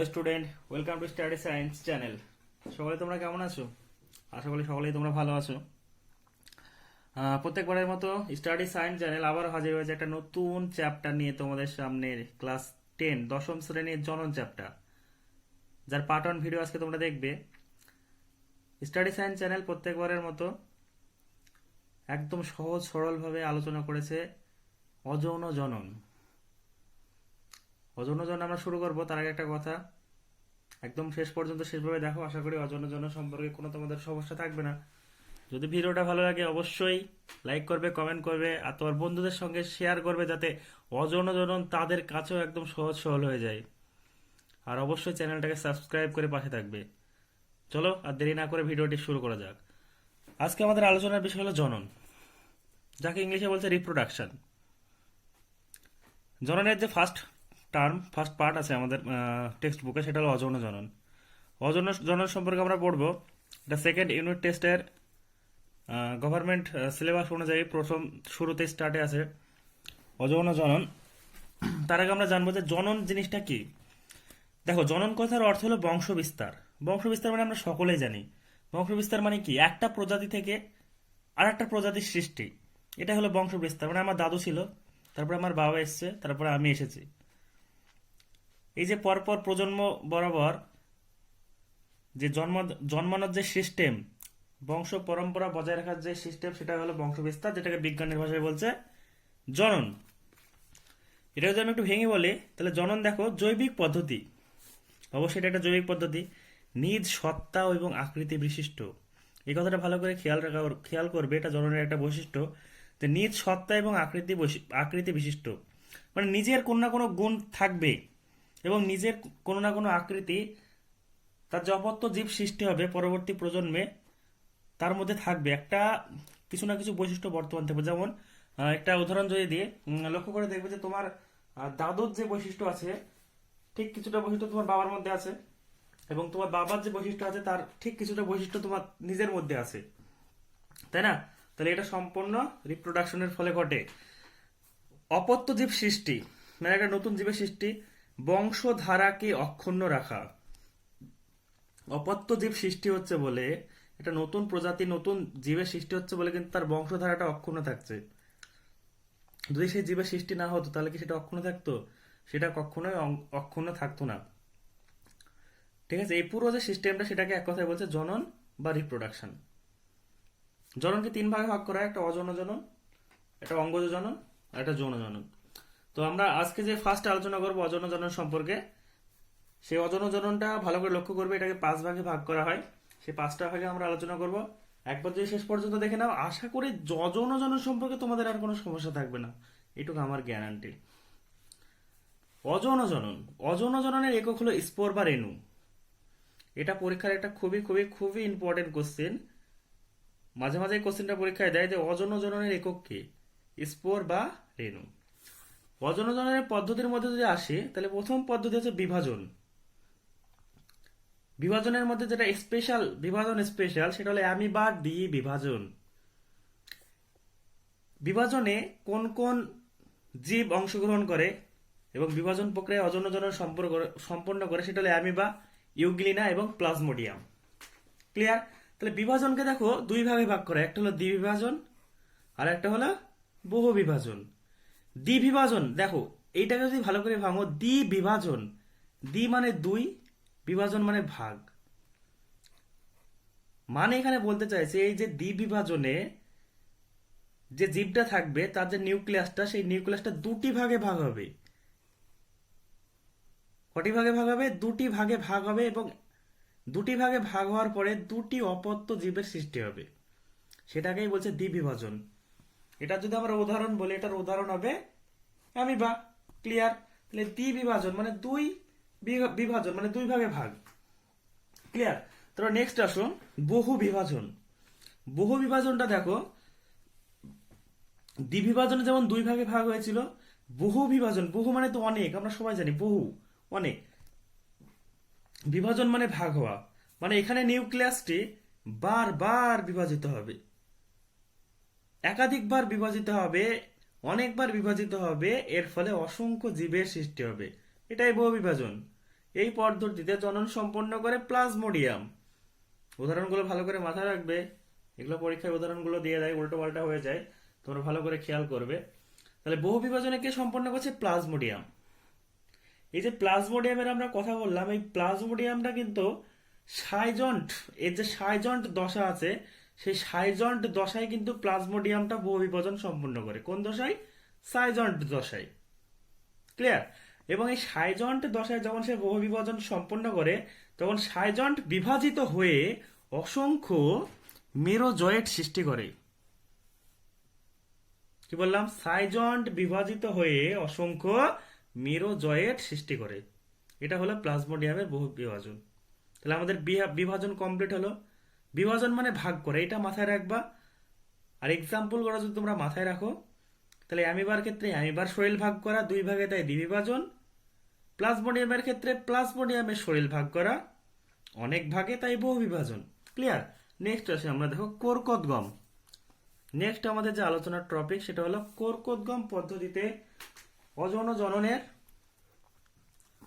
Student, welcome to study science channel. সকলে তোমরা কেমন আছো? আশা করি সকলেই তোমরা ভালো আছো। প্রত্যেকবারের মতো স্টাডি সায়েন্স চ্যানেল আবার হাজির হয়েছে একটা নতুন চ্যাপ্টার নিয়ে তোমাদের সামনে। ক্লাস 10 দশম শ্রেণীর জনন চ্যাপ্টার, যার পার্ট 1 ভিডিও আজকে তোমরা দেখবে। স্টাডি সায়েন্স চ্যানেল প্রত্যেকবারের মতো একদম সহজ সরলভাবে আলোচনা করেছে অযৌন জনন। অযৌন জনন আমরা শুরু করবো, তার আগে একটা কথা, একদম শেষ পর্যন্ত শেষভাবে দেখো। আশা করি অযৌন জনন সম্পর্কে কোনো তোমাদের সমস্যা থাকবে না। যদি ভিডিওটা ভালো লাগে অবশ্যই লাইক করবে, কমেন্ট করবে, আর তোমার বন্ধুদের সঙ্গে শেয়ার করবে, যাতে অযৌন জনন তাদের কাছেও একদম সহজ সরল হয়ে যায়। আর অবশ্যই চ্যানেলটাকে সাবস্ক্রাইব করে পাশে থাকবে। চলো আর দেরি না করে ভিডিওটি শুরু করা যাক। আজকে আমাদের আলোচনার বিষয় হলো জনন, যাকে ইংলিশে বলছে রিপ্রোডাকশন। জননের যে ফার্স্ট পার্ট আছে আমাদের টেক্সট বুকে, সেটা হলো অযৌন জনন। অযৌন জনন সম্পর্কে আমরা পড়বো। এটা সেকেন্ড ইউনিট টেস্টের গভর্নমেন্ট সিলেবাস অনুযায়ী প্রথম শুরুতে স্টার্টে আছে অযৌন জনন। তার আগে আমরা জানবো যে জনন জিনিসটা কি। দেখো, জনন কথার অর্থ হলো বংশ বিস্তার। বংশ বিস্তার মানে আমরা সকলেই জানি, বংশ বিস্তার মানে কি, একটা প্রজাতি থেকে আর একটা প্রজাতির সৃষ্টি। এটা হলো বংশ বিস্তার। মানে আমার দাদু ছিল, তারপরে আমার বাবা এসছে, তারপরে আমি এসেছি। এই যে পরপর প্রজন্ম বরাবর যে জন্মানোর যে সিস্টেম, বংশ পরম্পরা বজায় রাখার যে সিস্টেম, সেটা হলো বংশ বিস্তার, যেটাকে বিজ্ঞানের ভাষায় বলছে জনন। এটা যদি আমি একটু ভেঙে বলি, তাহলে জনন দেখো জৈবিক পদ্ধতি। অবশ্যই এটা একটা জৈবিক পদ্ধতি, নিজ সত্তা এবং আকৃতি বিশিষ্ট। এই কথাটা ভালো করে খেয়াল করবে, এটা জননের একটা বৈশিষ্ট্য, যে নিজ সত্তা এবং আকৃতি বিশিষ্ট। মানে নিজের কোনো না কোনো গুণ থাকবে এবং নিজের কোনো না কোনো আকৃতি, তার যে অপত্য জীব সৃষ্টি হবে পরবর্তী প্রজন্মে, তার মধ্যে থাকবে একটা কিছু না কিছু বৈশিষ্ট্য বর্তমান থাকবে। যেমন একটা উদাহরণ যদি দিয়ে লক্ষ্য করে দেখবে যে তোমার দাদুর যে বৈশিষ্ট্য আছে, ঠিক কিছুটা বৈশিষ্ট্য তোমার বাবার মধ্যে আছে, এবং তোমার বাবার যে বৈশিষ্ট্য আছে তার ঠিক কিছুটা বৈশিষ্ট্য তোমার নিজের মধ্যে আছে, তাই না? তাহলে এটা সম্পূর্ণ রিপ্রোডাকশনের ফলে ঘটে। অপত্য জীব সৃষ্টি মানে একটা নতুন জীবের সৃষ্টি, বংশধারাকে অক্ষুণ্ণ রাখা। অপত্য জীব সৃষ্টি হচ্ছে বলে, একটা নতুন প্রজাতি নতুন জীবের সৃষ্টি হচ্ছে বলে কিন্তু তার বংশধারাটা অক্ষুণ্ণ থাকছে। যদি সেই জীবের সৃষ্টি না হতো তাহলে কি সেটা অক্ষুণ্ণ থাকতো? সেটা কখনোই অক্ষুণ্ণ থাকতো না। ঠিক আছে, এই পুরো যে সিস্টেমটা, সেটাকে এক কথায় বলছে জনন বা রিপ্রোডাকশন। জননকে 3 ভাগে ভাগ করা হয়, একটা অযৌন জনন, একটা অঙ্গজ জনন, আর একটা যৌন জনন। তো আমরা আজকে যে ফার্স্ট আলোচনা করবো অযৌন জনন সম্পর্কে, সেই অযৌন জননটা ভালো করে লক্ষ্য করবে, এটাকে 5 ভাগে ভাগ করা হয়। সেই 5টা ভাগে আমরা আলোচনা করব। একবার যদি শেষ পর্যন্ত দেখে নাও, আশা করি যৌন জনন সম্পর্কে তোমাদের আর কোনো সমস্যা থাকবে না, এটুকু আমার গ্যারান্টি। অযৌন জনন, অযৌন জননের একক হলো স্পোর বা রেণু। এটা পরীক্ষার একটা খুবই খুবই খুবই ইম্পর্টেন্ট কোশ্চেন। মাঝে মাঝে কোশ্চেনটা পরীক্ষায় দেয় যে অযৌন জননের একক কি, স্পোর বা রেণু। অযৌন জননের পদ্ধতির মধ্যে যদি আসে, তাহলে প্রথম পদ্ধতি হচ্ছে বিভাজন। বিভাজনের মধ্যে যেটা স্পেশাল সেটা হলো অ্যামিবা ডি বিভাজন। বিভাজনে কোন কোন জীব অংশগ্রহণ করে এবং বিভাজন প্রক্রিয়া অযৌন জনন সম্পন্ন করে, সেটা হলো অ্যামিবা, ইউগ্লিনা এবং প্লাজমোডিয়াম। ক্লিয়ার? তাহলে বিভাজনকে দেখো 2 ভাগে ভাগ করে, একটা হলো দ্বিবিভাজন আর একটা হলো বহু বিভাজন। দ্বিবিভাজন দেখো, এইটাকে যদি ভালো করে ভাঙো, দ্বিবিভাজন, দ্বি মানে 2, বিভাজন মানে ভাগ। মানে এখানে বলতে চাইছে এই যে দ্বিবিভাজনে যে জীবটা থাকবে তার যে নিউক্লিয়াসটা, সেই নিউক্লিয়াসটা 2টি ভাগে ভাগ হবে। কটি ভাগে ভাগ হবে? 2টি ভাগে ভাগ হবে, এবং 2টি ভাগে ভাগ হওয়ার পরে 2টি অপত্য জীবের সৃষ্টি হবে। সেটাকেই বলছে দ্বিবিভাজন। এটা যদি আমরা উদাহরণ বলি, এটার উদাহরণ হবে অ্যামিবা। ক্লিয়ার? তাহলে দ্বিবিভাজন মানে 2 বিভাজন মানে 2 ভাগে ভাগ। ক্লিয়ার? তারপর নেক্সট আসুন বহু বিভাজন। বহু বিভাজনটা দেখো, দ্বিবিভাজনে যেমন 2 ভাগে ভাগ হয়েছিল, বহু বিভাজন, বহু মানে তো অনেক, আমরা সবাই জানি বহু অনেক, বিভাজন মানে ভাগ হওয়া, মানে এখানে নিউক্লিয়াসটি বারবার বিভাজিত হবে, একাধিকবার বিভাজিত হবে, অনেকবার বিভাজিত হবে, এর ফলে অসংখ্য জীবের সৃষ্টি হবে। এটাই বহু বিভাজন। এই পদ্ধতিতে জনন সম্পন্ন করে প্লাজমোডিয়াম। উদাহরণগুলো ভালো করে মাথায় রাখবে, এগুলো পরীক্ষায় উদাহরণগুলো দিয়ে দেয়, উল্টো পাল্টা হয়ে যায়, তোমরা ভালো করে খেয়াল করবে। তাহলে বহু বিভাজনে কে সম্পন্ন করছে? প্লাজমোডিয়াম। এই যে প্লাজমোডিয়ামের আমরা কথা বললাম, এই প্লাজমোডিয়ামটা কিন্তু সাইজন্ট, এর যে সাইজন্ট দশা আছে সেই সাইজন্ট দশায় কিন্তু প্লাজমোডিয়ামটা বহু বিভাজন সম্পন্ন করে। কোন দশায়? সাইজন্ট দশায়। ক্লিয়ার? এবং এই সাইজন্ট দশায় যখন সে বহু বিভাজন সম্পন্ন করে তখন সাইজন্ট বিভাজিত হয়ে অসংখ্য মেরোজয়েট সৃষ্টি করে। কি বললাম? সাইজন্ট বিভাজিত হয়ে অসংখ্য মেরোজয়েট সৃষ্টি করে। এটা হলো প্লাজমোডিয়ামের বহু বিভাজন। তাহলে আমাদের বিভাজন কমপ্লিট হলো। বিভাজন মানে ভাগ করে, এটা মাথায় রাখবা। আর এক্সাম্পল করা যদি তোমরা মাথায় রাখো, তাহলে অ্যামিবার ক্ষেত্রে অ্যামিবার শরীর ভাগ করা, 2 ভাগে তাই দ্বিবিভাজন। প্লাজমোডিয়ামের ক্ষেত্রে প্লাজমোডিয়ামের শরীর ভাগ করা, অনেক ভাগে তাই বহু বিভাজন। ক্লিয়ার? নেক্সট আসে আমরা দেখো কোরকোদ্গম। নেক্সট আমাদের যে আলোচনার টপিক সেটা হলো কোরকোদ্গম পদ্ধতিতে অযৌন জননের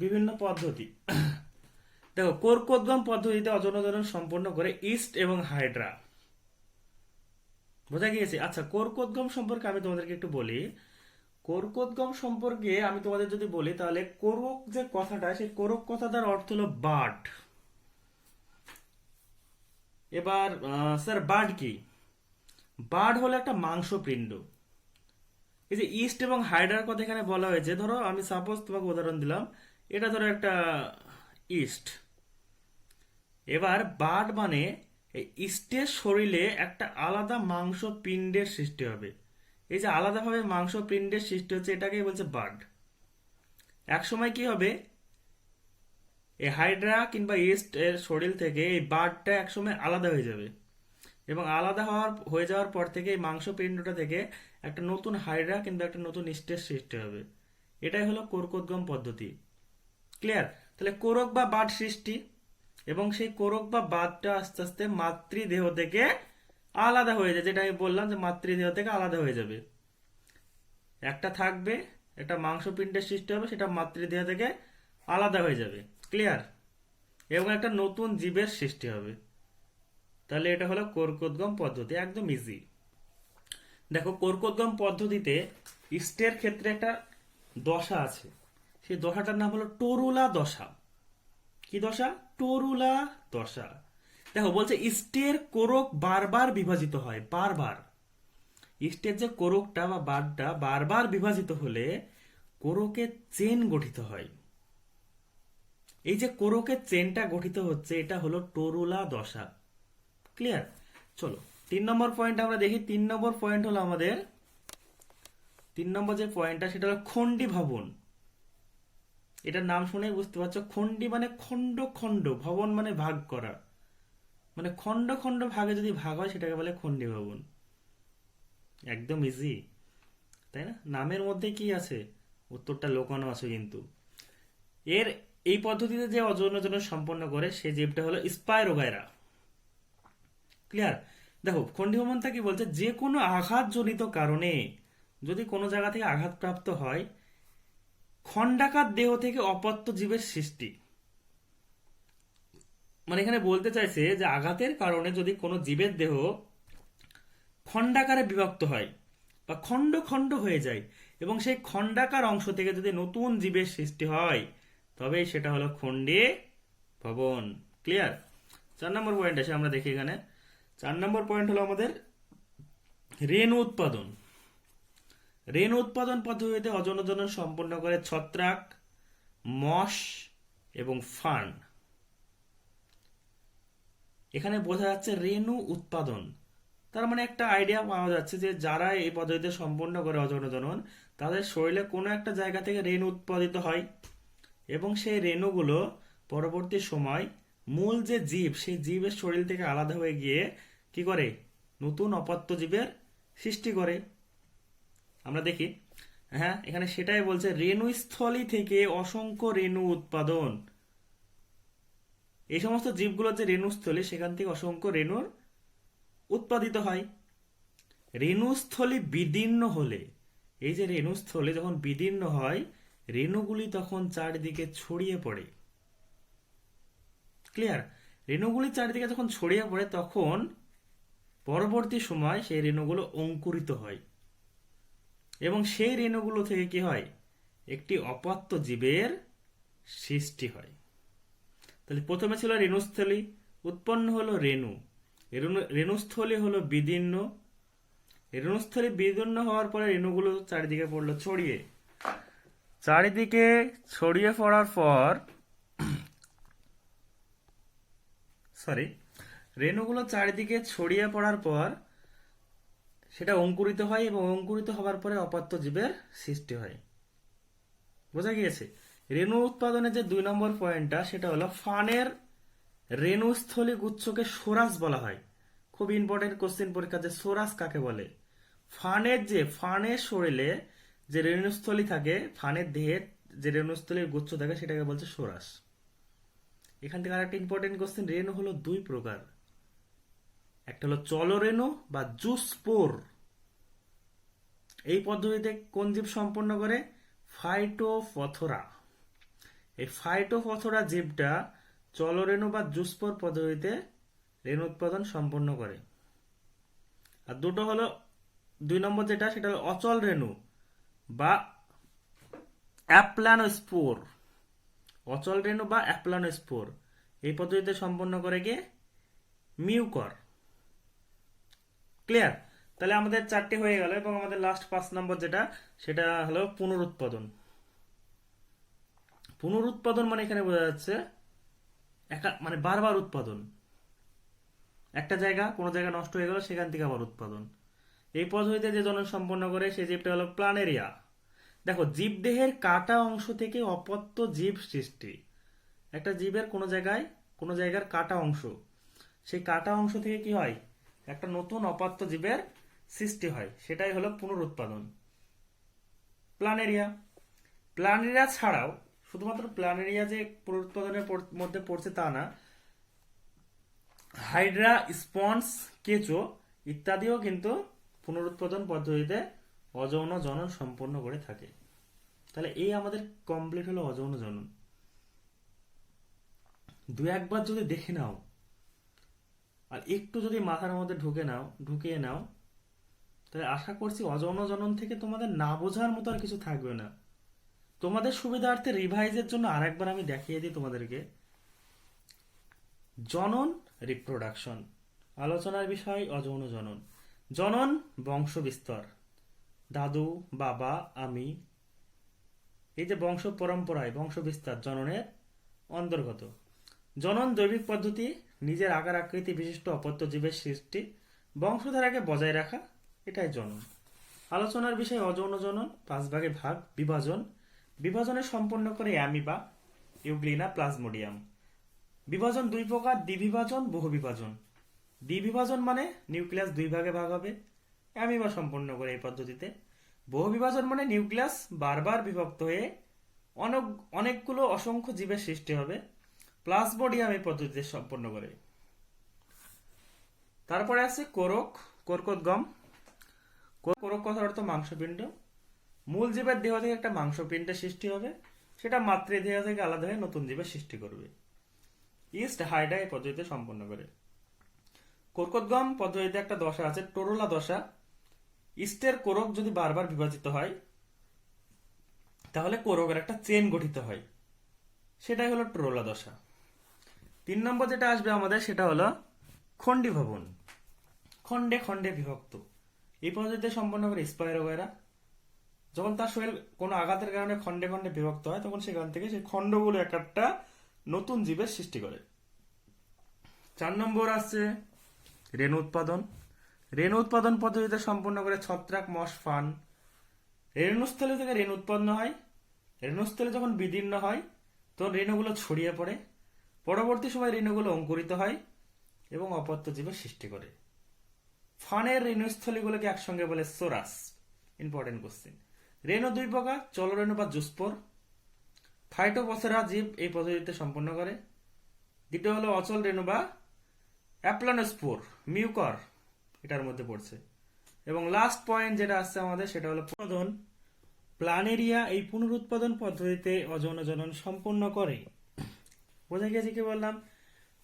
বিভিন্ন পদ্ধতি। দেখো, কোরকোদ্গম পদ্ধতিতে অযৌন জনন সম্পন্ন করে ইস্ট এবং হাইড্রা। বোঝা গিয়েছে? আচ্ছা, কোরকোদ্গম সম্পর্কে আমি তোমাদেরকে একটু বলি। কোরকোদ্গম সম্পর্কে আমি তোমাদের যদি বলি, তাহলে কোরক যে কথাটা, সেই কোরক কথাটার অর্থ হলো বার্ড। এবার স্যার বার্ড কি? বার্ড হলো একটা মাংসপিণ্ড। এই যে ইস্ট এবং হাইড্রার কথা এখানে বলা হয়েছে, ধরো আমি সাপোজ তোমাকে উদাহরণ দিলাম, এটা ধরো একটা ইস্ট। এবার বার্ড মানে ইস্টের শরীরে একটা আলাদা মাংসপিণ্ডের সৃষ্টি হবে। এই যে আলাদাভাবে মাংসপিণ্ডের সৃষ্টি হচ্ছে, এটাকেই বলছে বার্ড। এক সময় কি হবে, এই হাইড্রা কিংবা ইস্ট এর শরীর থেকে এই বার্ডটা একসময় আলাদা হয়ে যাবে, এবং আলাদা হয়ে যাওয়ার পর থেকে এই মাংসপিণ্ডটা থেকে একটা নতুন হাইড্রা কিংবা একটা নতুন ইস্টের সৃষ্টি হবে। এটাই হলো কোরকোদ্গম পদ্ধতি। ক্লিয়ার? তাহলে কোরক বা বার্ড সৃষ্টি, এবং সেই কোরক বা বার্ডটা আস্তে আস্তে মাতৃদেহ থেকে আলাদা হয়ে যায়। যেটা আমি বললাম যে মাতৃদেহ থেকে আলাদা হয়ে যাবে, একটা থাকবে, একটা মাংসপিণ্ডের সৃষ্টি হবে, সেটা মাতৃদেহ থেকে আলাদা হয়ে যাবে। ক্লিয়ার? এবং একটা নতুন জীবের সৃষ্টি হবে। তাহলে এটা হলো কোরকোদ্গম পদ্ধতি, একদম ইজি। দেখো, কোরকোদ্গম পদ্ধতিতে ইস্টের ক্ষেত্রে একটা দশা আছে, সেই দশাটার নাম হলো টরুলা দশা। কি দশা? টরুলা দশা। দেখো, বলছে ইস্টের কোরক বারবার বিভাজিত হয়, বারবার। ইস্টের যে কোরকটা বা বারটা বারবার বিভাজিত হলে কোরকের চেন গঠিত হয়। এই যে কোরকের চেনটা গঠিত হচ্ছে, এটা হলো টরুলা দশা। ক্লিয়ার? চলো 3 নম্বর পয়েন্ট আমরা দেখি। 3 নম্বর পয়েন্ট হলো আমাদের, 3 নম্বর যে পয়েন্টটা সেটা হলো খণ্ডী ভবন। এটার নাম শুনেই বুঝতে পারছো, খণ্ডী মানে খণ্ড খণ্ড, ভবন মানে ভাগ করা, মানে খণ্ড খণ্ড ভাগে যদি ভাগ হয় সেটাকে বলে খণ্ডী ভবন। একদম ইজি, তাই না? নামের মধ্যে কি আছে, উত্তরটা লুকানো আছে কিন্তু। এর এই পদ্ধতিতে যে অযৌন জনন সম্পন্ন করে সেই জীবটা হলো স্পাইরোগাইরা। ক্লিয়ার? দেখো, খণ্ডী ভবনটা কি বলছে, যে কোনো আঘাতজনিত কারণে যদি কোনো জায়গা থেকে আঘাতপ্রাপ্ত হয়, খণ্ডাকার দেহ থেকে অপত্য জীবের সৃষ্টি। মানে এখানে বলতে চাইছে যে আঘাতের কারণে যদি কোনো জীবের দেহ খণ্ডাকারে বিভক্ত হয় বা খণ্ড খণ্ড হয়ে যায়, এবং সেই খণ্ডাকার অংশ থেকে যদি নতুন জীবের সৃষ্টি হয়, তবে সেটা হলো খণ্ডী ভবন। ক্লিয়ার? 4 নম্বর পয়েন্ট আছে, আমরা দেখি এখানে। 4 নম্বর পয়েন্ট হলো আমাদের রেণু উৎপাদন। রেণু উৎপাদন পদ্ধতিতে অযৌন জনন সম্পন্ন করে ছত্রাক, মশ এবং ফার্ন। এখানে বোঝা যাচ্ছে রেণু উৎপাদন, তার মানে একটা আইডিয়া পাওয়া যাচ্ছে যে যারা এই পদ্ধতিতে সম্পন্ন করে অযৌন জনন, তাদের শরীরে কোনো একটা জায়গা থেকে রেণু উৎপাদিত হয়, এবং সেই রেণুগুলো পরবর্তী সময় মূল যে জীব, সেই জীবের শরীর থেকে আলাদা হয়ে গিয়ে কি করে, নতুন অপত্য জীবের সৃষ্টি করে। আমরা দেখি, হ্যাঁ, এখানে সেটাই বলছে, রেণুস্থলী থেকে অসংখ্য রেণু উৎপাদন। এই সমস্ত জীবগুলোর যে রেণুস্থলী, সেখান থেকে অসংখ্য রেণুর উৎপাদিত হয়। রেণুস্থলী বিদীর্ণ হলে, এই যে রেণুস্থলী যখন বিদীর্ণ হয়, রেণুগুলি তখন চারিদিকে ছড়িয়ে পড়ে। ক্লিয়ার? রেণুগুলি চারিদিকে যখন ছড়িয়ে পড়ে তখন পরবর্তী সময় সেই রেণুগুলো অঙ্কুরিত হয় এবং সেই রেণুগুলো থেকে কি হয়, একটি অপত্য জীবের সৃষ্টি হয়। তাহলে প্রথমে ছিল রেণুস্থলী, উৎপন্ন হলো রেণু, রেণুস্থলী হলো বিদীর্ণ, রেণুস্থলী বিদীর্ণ হওয়ার পরে রেণুগুলো চারিদিকে পড়লো ছড়িয়ে, চারিদিকে ছড়িয়ে পড়ার পর রেণুগুলো চারিদিকে ছড়িয়ে পড়ার পর সেটা অঙ্কুরিত হয় এবং অঙ্কুরিত হওয়ার পরে অপত্য জীবের সৃষ্টি হয়। বোঝা গিয়েছে? রেণু উৎপাদনের যে 2 নম্বর পয়েন্টটা সেটা হলো ফানের রেণুস্থলী গুচ্ছকে সোরাস বলা হয়। খুব ইম্পর্টেন্ট কোশ্চেন পরীক্ষা, যে সোরাস কাকে বলে? ফানের শরীরে যে রেণুস্থলী থাকে, ফানের দেহে যে রেণুস্থলীর গুচ্ছ থাকে সেটাকে বলছে সোরাস। এখান থেকে আরেকটা ইম্পর্টেন্ট কোশ্চেন, রেণু হলো 2 প্রকার, একটা হলো চলরেণু বা জুস্পোর। এই পদ্ধতিতে কোন জীব সম্পন্ন করে? ফাইটোপথরা। এই ফাইটোপথরা জীবটা চলরেণু বা জুস্পোর পদ্ধতিতে রেণু উৎপাদন সম্পন্ন করে। আর দুটো হলো 2 নম্বর যেটা, সেটা হলো অচল রেণু বা অ্যাপ্লানোস্পোর। অচল রেণু বা অ্যাপ্লানোস্পোর এই পদ্ধতিতে সম্পন্ন করে কে? মিউকর। ক্লিয়ার? তাহলে আমাদের 4টি হয়ে গেল এবং আমাদের লাস্ট 5 নম্বর যেটা, সেটা হলো পুনরুৎপাদন। পুনরুৎপাদন মানে এখানে বোঝা যাচ্ছে মানে বারবার উৎপাদন। একটা কোনো জায়গা নষ্ট হয়ে গেল, সেখান থেকে আবার উৎপাদন। এই পদ্ধতিতে যে জনন সম্পন্ন করে সেই জীবটা হলো প্ল্যানেরিয়া। দেখো, জীবদেহের কাটা অংশ থেকে অপত্য জীব সৃষ্টি। একটা জীবের কোনো জায়গার কাটা অংশ, সেই কাটা অংশ থেকে কি হয়, একটা নতুন অপত্য জীবের সৃষ্টি হয়, সেটাই হলো পুনরুৎপাদন। প্ল্যানেরিয়া ছাড়াও, শুধুমাত্র প্ল্যানেরিয়া যে পুনরুৎপাদনের মধ্যে পড়ছে তা না, হাইড্রা, স্পঞ্জ, কেঁচো ইত্যাদিও কিন্তু পুনরুৎপাদন পদ্ধতিতে অযৌন জনন সম্পন্ন করে থাকে। তাহলে এই আমাদের কমপ্লিট হলো অযৌন জনন। 2-1বার যদি দেখে নাও আর একটু যদি মাথার মধ্যে ঢুকিয়ে নাও, তাহলে আশা করছি অযৌন জনন থেকে তোমাদের না বোঝার মতো আর কিছু থাকবে না। তোমাদের সুবিধার্থে রিভাইজের জন্য আরেকবার আমি দেখিয়ে দিই তোমাদেরকে। জনন, রিপ্রোডাকশন, আলোচনার বিষয় অযৌন জনন। জনন বংশ বিস্তার, দাদু, বাবা, আমি, এই যে বংশ পরম্পরায় বংশ বিস্তার জননের অন্তর্গত। জনন জৈবিক পদ্ধতি, নিজের আকার আকৃতি বিশিষ্ট অপত্য জীবের সৃষ্টি, বংশধারাকে বজায় রাখা, এটাই জনন। আলোচনার বিষয় অযৌন জনন, 5 ভাগে ভাগ, বিভাজন। বিভাজনে সম্পন্ন করে অ্যামিবা, ইউগ্লিনা, প্লাজমোডিয়াম। বিভাজন 2 প্রকার, দ্বিবিভাজন, বহুবিভাজন। দ্বিবিভাজন মানে নিউক্লিয়াস 2 ভাগে ভাগ হবে, অ্যামিবা সম্পন্ন করে এই পদ্ধতিতে। বহুবিভাজন মানে নিউক্লিয়াস বারবার বিভক্ত হয়ে অনেকগুলো অসংখ্য জীবের সৃষ্টি হবে, প্লাজমোডিয়াম এই পদ্ধতিতে সম্পন্ন করে। তারপরে আছে কর্কোদ্গম। কোরক কথার অর্থ মাংসপিণ্ড। মূল জীবের দেহ থেকে একটা মাংসপিণ্ডের সৃষ্টি হবে, সেটা মাতৃদেহ থেকে আলাদা হয়ে নতুন জীবের সৃষ্টি করবে। ইস্ট, হাইড্রা এই পদ্ধতিতে সম্পন্ন করে। কর্কোদ্গম পদ্ধতিতে একটা দশা আছে, টোরোলা দশা। ইস্টের কোরক যদি বারবার বিভাজিত হয় তাহলে কোরকের একটা চেন গঠিত হয়, সেটাই হলো টোরোলা দশা। 3 নম্বর যেটা আসবে আমাদের, সেটা হলো খণ্ডীভবন, খণ্ডে খণ্ডে বিভক্ত। এই পদ্ধতিতে সম্পন্ন করে স্পাইরোগেরা। যখন তার শরীর কোনো আঘাতের কারণে খণ্ডে খণ্ডে বিভক্ত হয়, তখন সেখান থেকে সেই খণ্ডগুলো একটা নতুন জীবের সৃষ্টি করে। 4 নম্বর আছে রেণু উৎপাদন। রেণু উৎপাদন পদ্ধতিতে সম্পন্ন করে ছত্রাক, মশ, ফান। রেণুস্থলী থেকে রেণু উৎপন্ন হয়। রেণুস্থলী যখন বিদীর্ণ হয় তখন রেণুগুলো ছড়িয়ে পড়ে, পরবর্তী সময় রেণুগুলো অঙ্কুরিত হয় এবং অপত্য জীবের সৃষ্টি করে। ফানের রেণুস্থলীগুলোকে একসঙ্গে বলে সোরাস। Important question. রেণু 2 প্রকার, চলরেণু বা জুস্পোর। ফাইটোপথেরা জীব এই পদ্ধতিতে সম্পন্ন করে। দ্বিতীয় হলো অচল রেণু বা অ্যাপ্লানোস্পোর, মিউকর এটার মধ্যে পড়ছে। এবং লাস্ট পয়েন্ট যেটা আসছে আমাদের, সেটা হলো পুনরুৎপাদন। প্ল্যানেরিয়া এই পুনরুৎপাদন পদ্ধতিতে অযৌন জনন সম্পন্ন করে। বোঝা গেছে কি বললাম?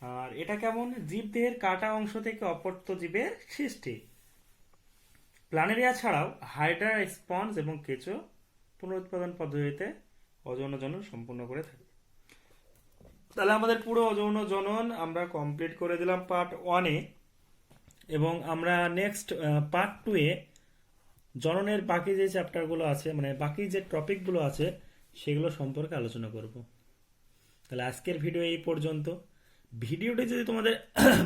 আর এটা কেমন, জীবদেহের কাটা অংশ থেকে অপত্য জীবের সৃষ্টি। প্ল্যানেরিয়া ছাড়াও হাইড্রা, স্পঞ্জ এবং কেঁচো পুনরুৎপাদন পদ্ধতিতে অযৌন জনন সম্পূর্ণ করে থাকে। তাহলে আমাদের পুরো অযৌন জনন আমরা কমপ্লিট করে দিলাম পার্ট 1-এ, এবং আমরা নেক্সট পার্ট 2-এ জননের বাকি যে চ্যাপ্টারগুলো আছে, মানে বাকি যে টপিকগুলো আছে সেগুলো সম্পর্কে আলোচনা করব। তাহলে আজকের ভিডিও এই পর্যন্ত। ভিডিওটি যদি তোমাদের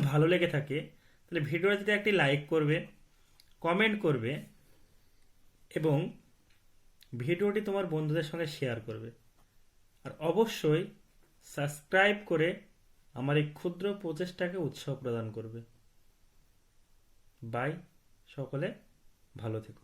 ভালো লেগে থাকে তাহলে ভিডিওটা যদি একটি লাইক করবে, কমেন্ট করবে এবং ভিডিওটি তোমার বন্ধুদের সঙ্গে শেয়ার করবে। আর অবশ্যই সাবস্ক্রাইব করে আমার এই ক্ষুদ্র প্রচেষ্টাকে উৎসাহ প্রদান করবে। বাই, সকলে ভালো থেকো।